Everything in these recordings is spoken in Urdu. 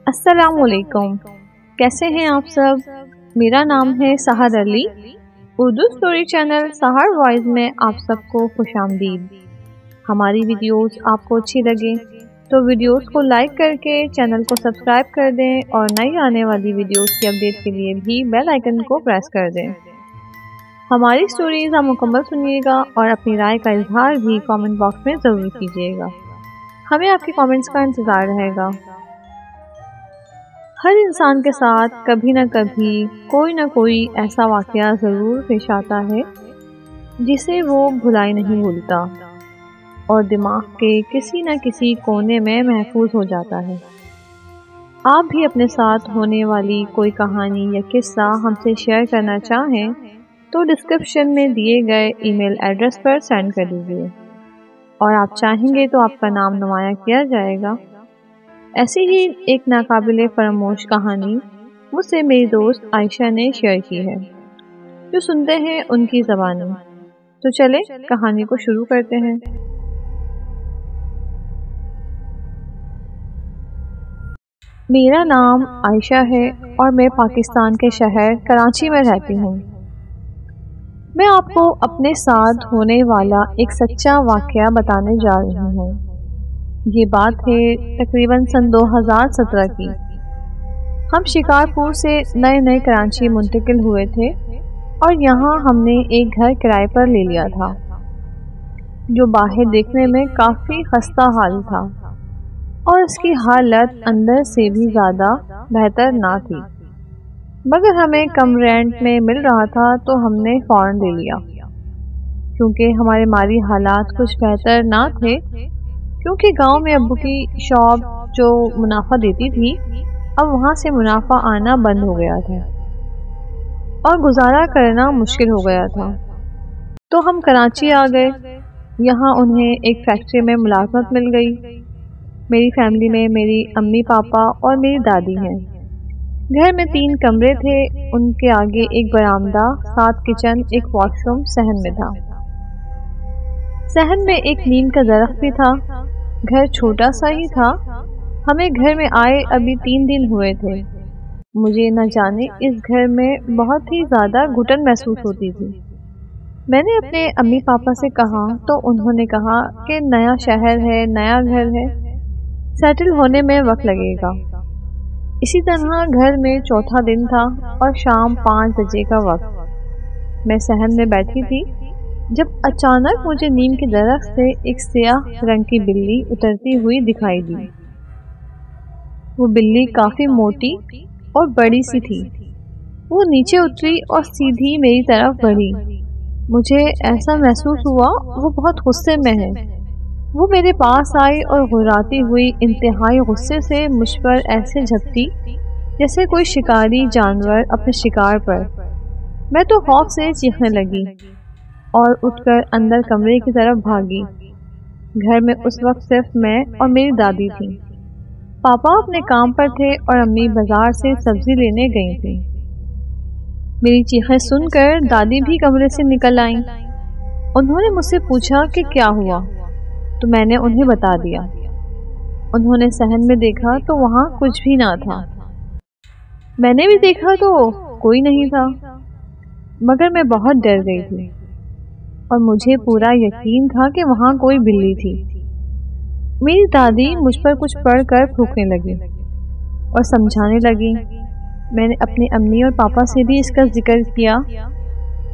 السلام علیکم، کیسے ہیں آپ سب؟ میرا نام ہے سحر علی۔ اردو سٹوری چینل سحر وائز میں آپ سب کو خوش آمدید۔ ہماری ویڈیوز آپ کو اچھی لگے تو ویڈیوز کو لائک کر کے چینل کو سبسکرائب کر دیں اور نئی آنے والی ویڈیوز کی اپڈیٹ کے لیے بھی بیل آئیکن کو پریس کر دیں۔ ہماری سٹوریز آپ مکمل سنیے گا اور اپنی رائے کا اظہار بھی کامنٹ باکس میں ضرور کیجیے گا۔ ہمیں آپ کے کامنٹس کا انتظار رہے گا۔ ہر انسان کے ساتھ کبھی نہ کبھی کوئی نہ کوئی ایسا واقعہ ضرور پیش آتا ہے جسے وہ بھلائی نہیں بھولتا اور دماغ کے کسی نہ کسی کونے میں محفوظ ہو جاتا ہے۔ آپ بھی اپنے ساتھ ہونے والی کوئی کہانی یا قصہ ہم سے شیئر کرنا چاہیں تو ڈسکرپشن میں دیے گئے ای میل ایڈریس پر سینڈ کر دیجیے، اور آپ چاہیں گے تو آپ کا نام نمایاں کیا جائے گا۔ ایسی ہی ایک ناقابل فراموش کہانی مجھ سے میری دوست عائشہ نے شیئر کی ہے، جو سنتے ہیں ان کی زبانی۔ تو چلے کہانی کو شروع کرتے ہیں۔ میرا نام عائشہ ہے اور میں پاکستان کے شہر کراچی میں رہتی ہوں۔ میں آپ کو اپنے ساتھ ہونے والا ایک سچا واقعہ بتانے جا رہی ہوں۔ یہ بات ہے تقریباً سن 2017 کی۔ ہم شکارپور سے نئے کراچی منتقل ہوئے تھے اور یہاں ہم نے ایک گھر کرائے پر لے لیا تھا، جو باہر دیکھنے میں کافی خستہ حال تھا اور اس کی حالت اندر سے بھی زیادہ بہتر نہ تھی، مگر ہمیں کم رینٹ میں مل رہا تھا تو ہم نے فوراً لے لیا۔ کیونکہ ہمارے مالی حالات کچھ بہتر نہ تھے، کیونکہ گاؤں میں ابو کی شاپ جو منافع دیتی تھی اب وہاں سے منافع آنا بند ہو گیا تھا اور گزارا کرنا مشکل ہو گیا تھا، تو ہم کراچی آ گئے۔ یہاں انہیں ایک فیکٹری میں ملازمت مل گئی۔ میری فیملی میں میری امی پاپا اور میری دادی ہیں۔ گھر میں 3 کمرے تھے، ان کے آگے ایک برآمدہ، 7 کچن، ایک واش روم صحن میں تھا۔ صحن میں ایک نیم کا درخت بھی تھا۔ گھر چھوٹا سا ہی تھا۔ ہمیں گھر میں آئے ابھی 3 دن ہوئے تھے۔ مجھے نہ جانے اس گھر میں بہت ہی زیادہ گھٹن محسوس ہوتی تھی۔ میں نے اپنے امی پاپا سے کہا تو انہوں نے کہا کہ نیا شہر ہے، نیا گھر ہے، سیٹل ہونے میں وقت لگے گا۔ اسی طرح گھر میں چوتھا دن تھا اور شام 5 بجے کا وقت۔ میں صحن میں بیٹھی تھی جب اچانک مجھے نیم کے درخت سے ایک سیاہ رنگ کی بلی اترتی ہوئی دکھائی دی۔ وہ بلی کافی موٹی اور بڑی سی تھی۔ وہ نیچے اتری اور سیدھی میری طرف بڑھی۔ مجھے ایسا محسوس ہوا وہ بہت غصے میں ہے۔ وہ میرے پاس آئی اور گھراتی ہوئی انتہائی غصے سے مجھ پر ایسے جھپٹی جیسے کوئی شکاری جانور اپنے شکار پر۔ میں تو خوف سے چیخنے لگی اور اٹھ کر اندر کمرے کی طرف بھاگی۔ گھر میں اس وقت صرف میں اور میری دادی تھی۔ پاپا اپنے کام پر تھے اور امی بازار سے سبزی لینے گئی تھی۔ میری چیخیں سن کر دادی بھی کمرے سے نکل آئیں۔ انہوں نے مجھ سے پوچھا کہ کیا ہوا، تو میں نے انہیں بتا دیا۔ انہوں نے صحن میں دیکھا تو وہاں کچھ بھی نہ تھا۔ میں نے بھی دیکھا تو کوئی نہیں تھا، مگر میں بہت ڈر گئی تھی اور مجھے پورا یقین تھا کہ وہاں کوئی بلی تھی۔ میری دادی مجھ پر کچھ پڑھ کر پھونکنے لگی اور سمجھانے لگی۔ میں نے اپنی امی اور پاپا سے بھی اس کا ذکر کیا،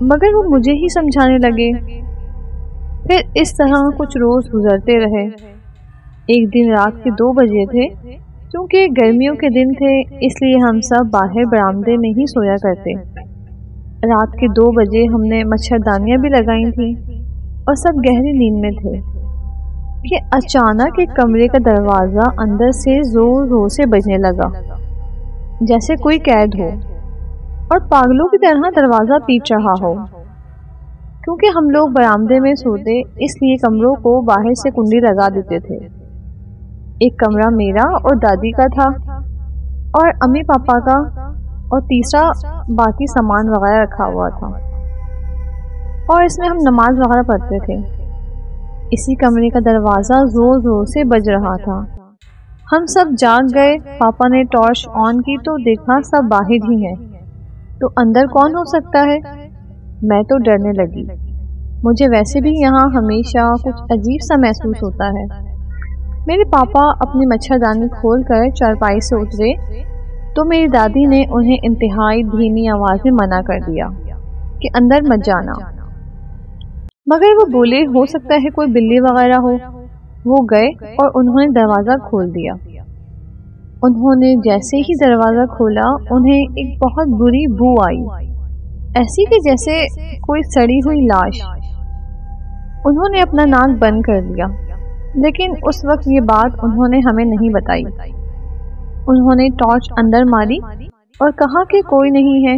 مگر وہ مجھے ہی سمجھانے لگے۔ پھر اس طرح کچھ روز گزرتے رہے۔ ایک دن رات کے 2 بجے تھے۔ کیونکہ گرمیوں کے دن تھے اس لیے ہم سب باہر برآمدے میں ہی سویا کرتے۔ رات کے 2 بجے ہم نے مچھردانیاں بھی لگائی تھیں اور سب گہری نیند میں تھے کہ اچانک ایک کمرے کا دروازہ اندر سے زور زور سے بجنے لگا، جیسے کوئی قید ہو اور پاگلوں کی طرح دروازہ پیٹ رہا ہو۔ کیونکہ ہم لوگ برآمدے میں سوتے اس لیے کمروں کو باہر سے کنڈی لگا دیتے تھے۔ ایک کمرہ میرا اور دادی کا تھا اور امی پاپا کا، اور تیسرا باقی سامان وغیرہ رکھا ہوا تھا، اور اس میں ہم نماز وغیرہ پڑھتے تھے۔ اسی کمرے کا دروازہ زور زور سے بج رہا تھا۔ ہم سب جاگ گئے. پاپا نے ٹارچ آن کی تو دیکھا سب باہر ہی ہیں. تو اندر کون ہو سکتا ہے؟ میں تو ڈرنے لگی. مجھے ویسے بھی یہاں ہمیشہ کچھ عجیب سا محسوس ہوتا ہے. میرے پاپا اپنی مچھردانی کھول کر چارپائی سے اترے تو میری دادی نے انہیں انتہائی دھیمی آواز میں منع کر دیا کہ اندر مت جانا. مگر وہ بولے ہو سکتا ہے کوئی بلی وغیرہ ہو. وہ گئے اور انہوں نے دروازہ کھول دیا. انہوں نے جیسے ہی دروازہ کھولا انہیں ایک بہت بری بو آئی، ایسی کہ جیسے کوئی سڑی ہوئی لاش. انہوں نے اپنا ناک بند کر لیا، لیکن اس وقت یہ بات انہوں نے ہمیں نہیں بتائی. انہوں نے ٹارچ اندر ماری اور کہا کہ کوئی نہیں ہے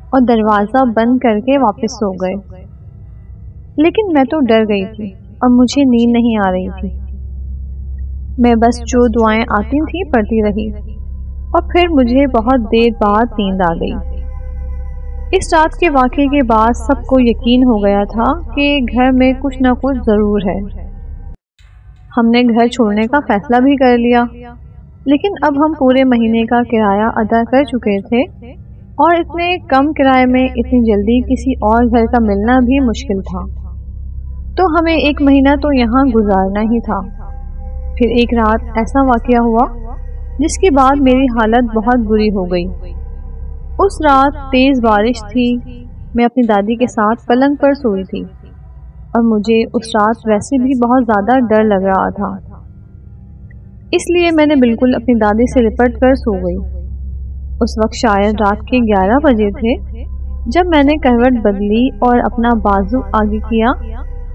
اور دروازہ بند کر کے واپس سو گئے. لیکن میں تو ڈر گئی تھی اور مجھے نیند نہیں آ رہی تھی. میں بس جو دعائیں آتی تھیں پڑھتی رہی اور پھر مجھے بہت دیر بعد نیند آ گئی. اس رات کے واقعے کے بعد سب کو یقین ہو گیا تھا کہ گھر میں کچھ نہ کچھ ضرور ہے. ہم نے گھر چھوڑنے کا فیصلہ بھی کر لیا، لیکن اب ہم پورے مہینے کا کرایہ ادا کر چکے تھے اور اتنے کم کرائے میں اتنی جلدی کسی اور گھر کا ملنا بھی مشکل تھا. تو ہمیں 1 مہینہ تو یہاں گزارنا ہی تھا. پھر ایک رات ایسا واقعہ ہوا جس کے بعد میری حالت بہت بری ہو گئی. اس رات تیز بارش تھی. میں اپنی دادی کے ساتھ پلنگ پر سوئی تھی اور مجھے اس رات ویسے بھی بہت زیادہ ڈر لگ رہا تھا. اس لیے میں نے بالکل اپنی دادی سے لپٹ کر سو گئی. اس وقت شاید رات کے 11 بجے تھے جب میں نے کروٹ بدلی اور اپنا بازو آگے کیا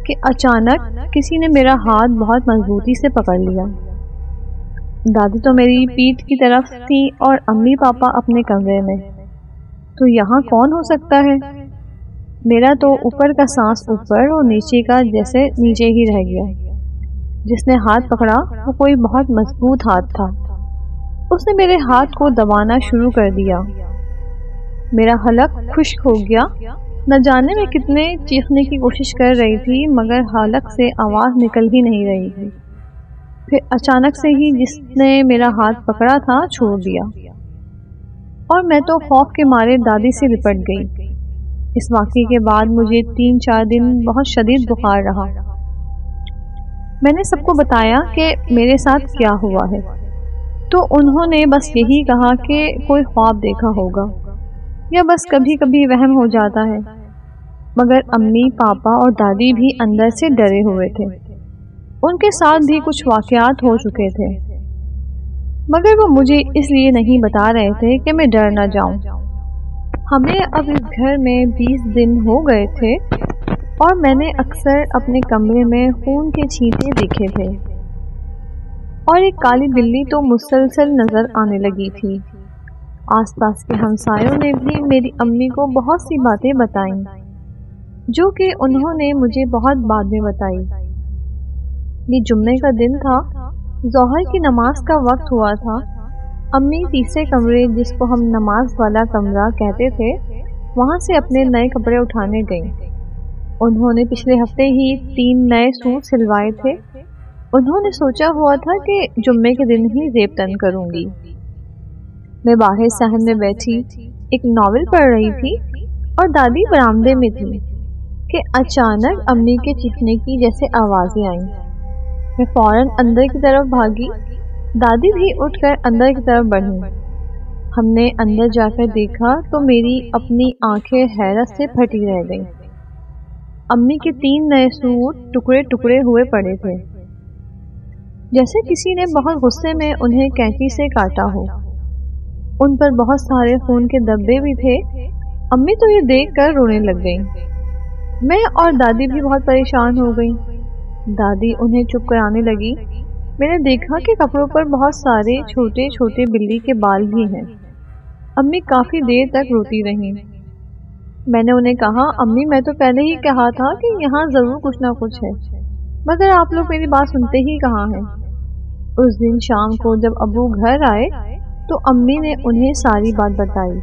کہ اچانک کسی نے میرا ہاتھ بہت مضبوطی سے پکڑ لیا. دادی تو میری پیٹھ کی طرف تھی اور امی پاپا اپنے کمرے میں. تو یہاں کون ہو سکتا ہے؟ میرا تو اوپر کا سانس اوپر اور نیچے کا جیسے نیچے ہی رہ گیا. جس نے ہاتھ پکڑا وہ کوئی بہت مضبوط ہاتھ تھا. اس نے میرے ہاتھ کو دبانا شروع کر دیا. میرا حلق خشک ہو گیا. نہ جانے میں کتنے چیخنے کی کوشش کر رہی تھی مگر حلق سے آواز نکل ہی نہیں رہی تھی. پھر اچانک سے ہی جس نے میرا ہاتھ پکڑا تھا چھوڑ دیا اور میں تو خوف کے مارے دادی سے لپٹ گئی. اس واقعے کے بعد مجھے 3-4 دن بہت شدید بخار رہا. میں نے سب کو بتایا کہ میرے ساتھ کیا ہوا ہے تو انہوں نے بس یہی کہا کہ کوئی خواب دیکھا ہوگا یا بس کبھی کبھی وہم ہو جاتا ہے. مگر امی پاپا اور دادی بھی اندر سے ڈرے ہوئے تھے. ان کے ساتھ بھی کچھ واقعات ہو چکے تھے مگر وہ مجھے اس لیے نہیں بتا رہے تھے کہ میں ڈر نہ جاؤں. ہمیں اب اس گھر میں 20 دن ہو گئے تھے اور میں نے اکثر اپنے کمرے میں خون کے چھینٹے دیکھے تھے اور ایک کالی بلی تو مسلسل نظر آنے لگی تھی. آس پاس کے ہمسایوں نے بھی میری امی کو بہت سی باتیں بتائیں جو کہ انہوں نے مجھے بہت بعد میں بتائی. یہ جمعے کا دن تھا. ظہر کی نماز کا وقت ہوا تھا. امی تیسرے کمرے جس کو ہم نماز والا کمرہ کہتے تھے وہاں سے اپنے نئے کپڑے اٹھانے گئیں. انہوں نے پچھلے ہفتے ہی 3 نئے سوٹ سلوائے تھے. انہوں نے سوچا ہوا تھا کہ جمعے کے دن ہی زیب تن کروں گی. میں باہر صحن میں بیٹھی ایک ناول پڑھ رہی تھی اور دادی برآمدے میں تھی کہ اچانک امی کے چیخنے کی جیسے آوازیں آئیں. میں فوراً اندر کی طرف بھاگی. دادی بھی اٹھ کر اندر کی طرف بڑھی. ہم نے اندر جا کر دیکھا تو میری اپنی آنکھیں حیرت سے پھٹی رہ گئیں. امی کے 3 نئے سوٹ ٹکڑے ٹکڑے ہوئے پڑے تھے جیسے کسی نے بہت غصے میں انہیں کینچی سے کاٹا ہو. ان پر بہت سارے خون کے دھبے بھی تھے. امی تو یہ دیکھ کر رونے لگ گئیں. میں اور دادی بھی بہت پریشان ہو گئیں. دادی انہیں چپ کرانے لگی. میں نے دیکھا کہ کپڑوں پر بہت سارے چھوٹے چھوٹے بلی کے بال بھی ہیں. امی کافی دیر تک روتی رہیں. میں نے انہیں کہا امی میں تو پہلے ہی کہا تھا کہ یہاں ضرور کچھ نہ کچھ ہے مگر آپ لوگ میری بات سنتے ہی کہاں ہیں. اس دن شام کو جب ابو گھر آئے تو امی نے انہیں ساری بات بتائی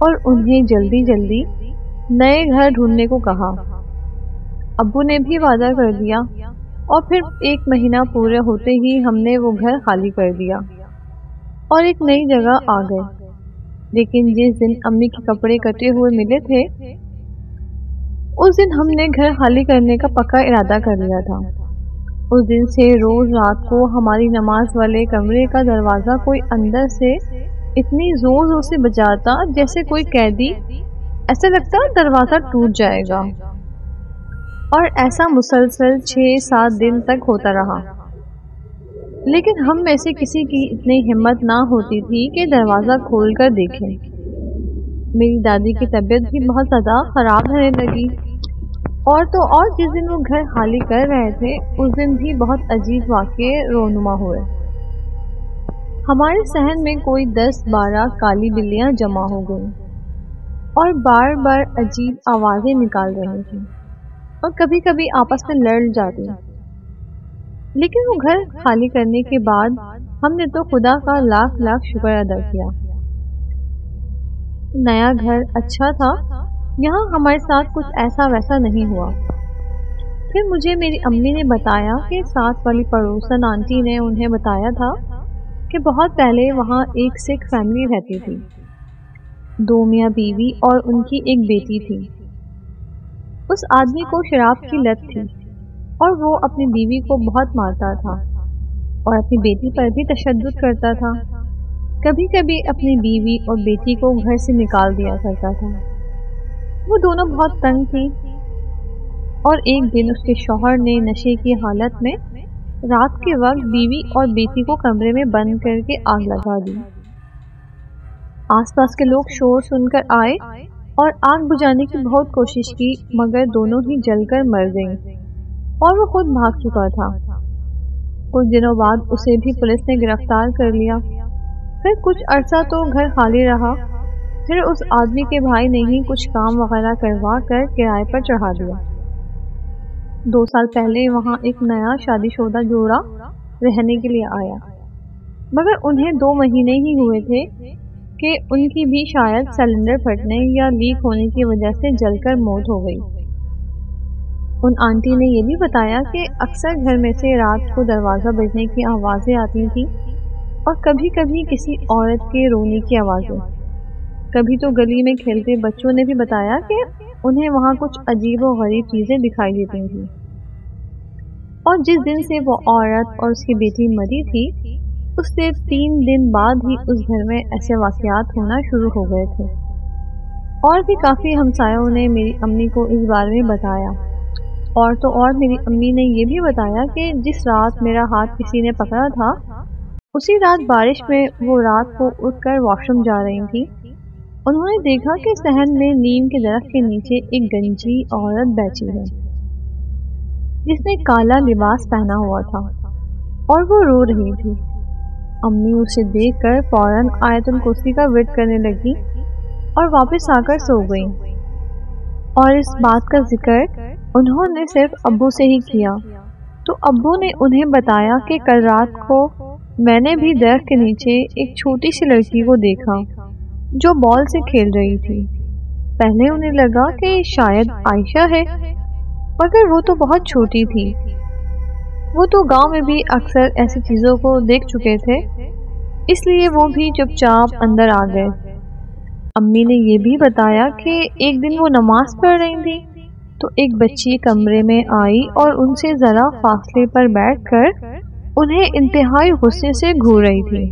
اور انہیں جلدی جلدی نئے گھر ڈھونڈنے کو کہا. ابو نے بھی وعدہ کر دیا اور پھر 1 مہینہ پورے ہوتے ہی ہم نے وہ گھر خالی کر دیا اور ایک نئی جگہ آ گئے۔ لیکن جس دن امی کے کپڑے کٹے ہوئے ملے تھے اس دن ہم نے گھر خالی کرنے کا پکا ارادہ کر لیا تھا۔ اس دن سے روز رات کو ہماری نماز والے کمرے کا دروازہ کوئی اندر سے اتنی زور زور سے بجاتا جیسے کوئی قیدی، ایسا لگتا دروازہ ٹوٹ جائے گا، اور ایسا مسلسل 6-7 دن تک ہوتا رہا۔ لیکن ہم میں سے کسی کی اتنی ہمت نہ ہوتی تھی کہ دروازہ کھول کر دیکھیں۔ میری دادی کی طبیعت بھی بہت زیادہ خراب رہنے لگی، اور تو اور جس دن وہ گھر خالی کر رہے تھے اس دن بھی بہت عجیب واقعے رونما ہوئے۔ ہمارے صحن میں کوئی 10-12 کالی بلیاں جمع ہو گئیں اور بار بار عجیب آوازیں نکال رہی تھیں اور کبھی کبھی آپس میں لڑ جاتی۔ لیکن وہ گھر خالی کرنے کے بعد ہم نے تو خدا کا لاکھ لاکھ شکر ادا کیا۔ نیا گھر اچھا تھا، یہاں ہمارے ساتھ کچھ ایسا ویسا نہیں ہوا۔ پھر مجھے میری امی نے بتایا کہ ساتھ والی پڑوسن آنٹی نے انہیں بتایا تھا کہ بہت پہلے وہاں ایک سکھ فیملی رہتی تھی، 2 میاں بیوی اور ان کی ایک بیٹی تھی۔ اس آدمی کو شراب کی لت تھی اور وہ اپنی بیوی کو بہت مارتا تھا اور اپنی بیٹی پر بھی تشدد کرتا تھا۔ کبھی کبھی اپنی بیوی اور بیٹی کو گھر سے نکال دیا کرتا تھا۔ وہ دونوں بہت تنگ تھی اور ایک دن اس کے شوہر نے نشے کی حالت میں رات کے وقت بیوی اور بیٹی کو کمرے میں بند کر کے آگ لگا دی۔ آس پاس کے لوگ شور سن کر آئے اور آگ بجھانے کی بہت کوشش کی، مگر دونوں ہی جل کر مر گئیں اور وہ خود بھاگ چکا تھا۔ کچھ دنوں بعد اسے بھی پولیس نے گرفتار کر لیا۔ پھر کچھ عرصہ تو گھر خالی رہا، پھر اس آدمی کے بھائی نے ہی کچھ کام وغیرہ کروا کر کرائے پر چڑھا دیا۔ 2 سال پہلے وہاں ایک نیا شادی شدہ جوڑا رہنے کے لیے آیا، مگر انہیں 2 مہینے ہی ہوئے تھے کہ ان کی بھی شاید سلنڈر پھٹنے یا لیک ہونے کی وجہ سے جل کر موت ہو گئی۔ ان آنٹی نے یہ بھی بتایا کہ اکثر گھر میں سے رات کو دروازہ بجنے کی آوازیں آتی تھی اور کبھی کبھی کسی عورت کے رونے کی آوازیں۔ کبھی تو گلی میں کھیلتے بچوں نے بھی بتایا کہ انہیں وہاں کچھ عجیب و غریب چیزیں دکھائی دیتی تھیں۔ اور جس دن سے وہ عورت اور اس کی بیٹی مری تھی اس سے 3 دن بعد ہی اس گھر میں ایسے واقعات ہونا شروع ہو گئے تھے۔ اور بھی کافی ہمسایوں نے میری امی کو اس بارے میں بتایا، اور تو اور میری امی نے یہ بھی بتایا کہ جس رات میرا ہاتھ کسی نے پکڑا تھا اسی رات بارش میں وہ رات کو اٹھ کر واش روم جا رہی تھی۔ انہوں نے دیکھا کہ صحن میں نیم کے درخت کے نیچے ایک گنجی عورت بیٹھی ہے جس نے کالا لباس پہنا ہوا تھا اور وہ رو رہی تھی۔ امی اسے دیکھ کر فوراً آیت الکرسی کا ورد کرنے لگی اور واپس آ کر سو گئی، اور اس بات کا ذکر انہوں نے صرف ابو سے ہی کیا تو ابو نے انہیں بتایا کہ کل رات کو میں نے بھی درخت کے نیچے ایک چھوٹی سی لڑکی کو دیکھا جو بال سے کھیل رہی تھی۔ پہلے انہیں لگا کہ شاید عائشہ ہے، مگر وہ تو بہت چھوٹی تھی۔ وہ تو گاؤں میں بھی اکثر ایسی چیزوں کو دیکھ چکے تھے، اس لیے وہ بھی چپ چاپ اندر آ گئے۔ امی نے یہ بھی بتایا کہ ایک دن وہ نماز پڑھ رہی تھی تو ایک بچی کمرے میں آئی اور ان سے ذرا فاصلے پر بیٹھ کر انہیں انتہائی غصے سے گھور رہی تھی،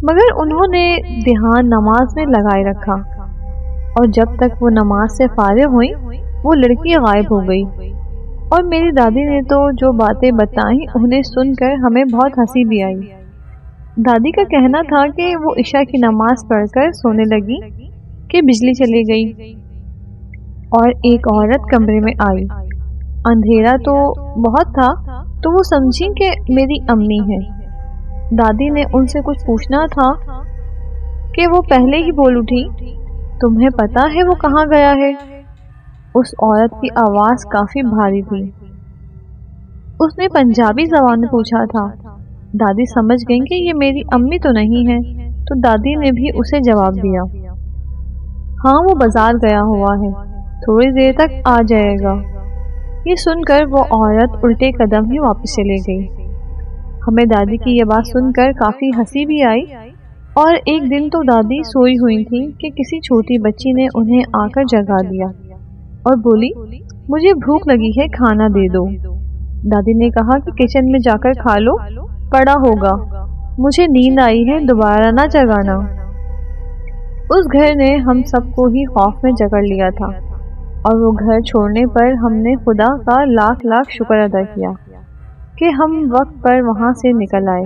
مگر انہوں نے دھیان نماز میں لگائے رکھا، اور جب تک وہ نماز سے فارغ ہوئی وہ لڑکی غائب ہو گئی۔ اور میری دادی نے تو جو باتیں بتائیں انہیں سن کر ہمیں بہت ہنسی بھی آئی۔ دادی کا کہنا تھا کہ وہ عشاء کی نماز پڑھ کر سونے لگی کہ بجلی چلی گئی اور ایک عورت کمرے میں آئی۔ اندھیرا تو بہت تھا تو وہ سمجھی کہ میری امی ہے۔ دادی نے ان سے کچھ پوچھنا تھا کہ وہ پہلے ہی بول اٹھی، تمہیں پتا ہے وہ کہاں گیا ہے؟ اس عورت کی آواز کافی بھاری تھی۔ اس نے پنجابی زبان میں پوچھا تھا۔ دادی سمجھ گئیں کہ یہ میری امی تو نہیں ہے، تو دادی نے بھی اسے جواب دیا، ہاں وہ بازار گیا ہوا ہے، تھوڑی دیر تک آ جائے گا۔ یہ سن کر وہ عورت الٹے قدم ہی واپس چلے گئی۔ ہمیں دادی کی یہ بات سن کر کافی ہنسی بھی آئی، اور ایک دن تو دادی سوئی ہوئی تھی کہ کسی چھوٹی بچی نے انہیں آ کر جگا دیا اور بولی، مجھے بھوک لگی ہے، کھانا دے دو۔ دادی نے کہا کہ کچن میں جا کر کھا لو، پڑا ہوگا، مجھے نیند آئی ہے، دوبارہ نہ جگانا۔ اس گھر نے ہم سب کو ہی خوف میں جکڑ لیا تھا، اور وہ گھر چھوڑنے پر ہم نے خدا کا لاکھ لاکھ شکر ادا کیا کہ ہم وقت پر وہاں سے نکل آئے۔